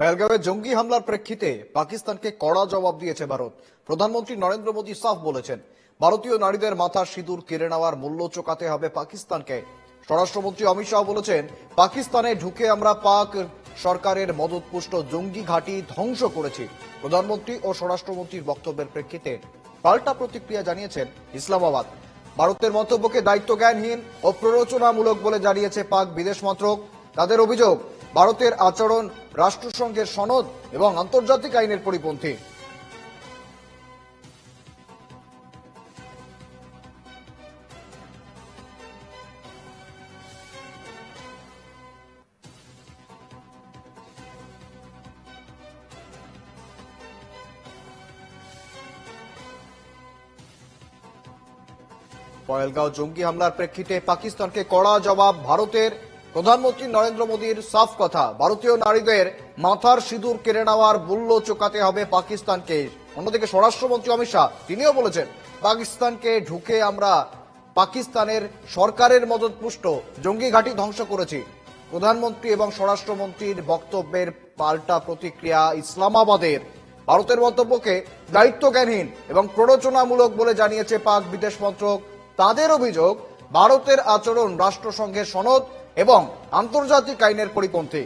পহেলগাঁওয়ে জঙ্গি হামলার প্রেক্ষিতে পাকিস্তানকে কড়া জবাব দিয়েছে ভারত। প্রধানমন্ত্রী নরেন্দ্র মোদী সাফ বলেছেন, ভারতীয় নারীদের মাথার সিঁদুর কেড়ে নেওয়ার মূল্য চোকাতে হবে পাকিস্তানকে। স্বরাষ্ট্রমন্ত্রী অমিত শাহ বলেছেন, পাকিস্তানে ঢুকে আমরা পাক সরকারের মদতপুষ্ট জঙ্গি ঘাঁটি ধ্বংস করেছি। প্রধানমন্ত্রী ও স্বরাষ্ট্রমন্ত্রীর বক্তব্যের প্রেক্ষিতে পাল্টা প্রতিক্রিয়া জানিয়েছেন ইসলামাবাদ। ভারতের মন্তব্যকে দায়িত্বজ্ঞানহীন ও প্ররোচনামূলক বলে জানিয়েছে পাক বিদেশ মন্ত্রক। তাদের অভিযোগ, ভারতের আচরণ রাষ্ট্রসংঘের সনদ এবং আন্তর্জাতিক আইনের পরিপন্থী। পহেলগাঁও জঙ্গি হামলার প্রেক্ষিতে পাকিস্তানকে কড়া জবাব ভারতের। প্রধানমন্ত্রী নরেন্দ্র মোদীর সাফ কথা, ভারতীয় নারীদের মাথার সিঁদুর কেড়ে নেওয়ার মূল্য চোকাতে হবে পাকিস্তানকে। অন্যদিকে স্বরাষ্ট্রমন্ত্রী অমিত শাহ তিনিও বলেছেন, পাকিস্তানকে ঢুকে আমরা পাকিস্তানের সরকারের মদতপুষ্ট জঙ্গি ঘাঁটি ধ্বংস করেছি। প্রধানমন্ত্রী এবং স্বরাষ্ট্রমন্ত্রীর বক্তব্যের পাল্টা প্রতিক্রিয়া ইসলামাবাদের। ভারতের মন্তব্যকে দায়িত্বজ্ঞানহীন এবং প্ররোচনামূলক বলে জানিয়েছে পাক বিদেশ মন্ত্রক। তাদের অভিযোগ, ভারতের আচরণ রাষ্ট্রসংঘের সনদ এবং আন্তর্জাতিক আইনের পরিপন্থী।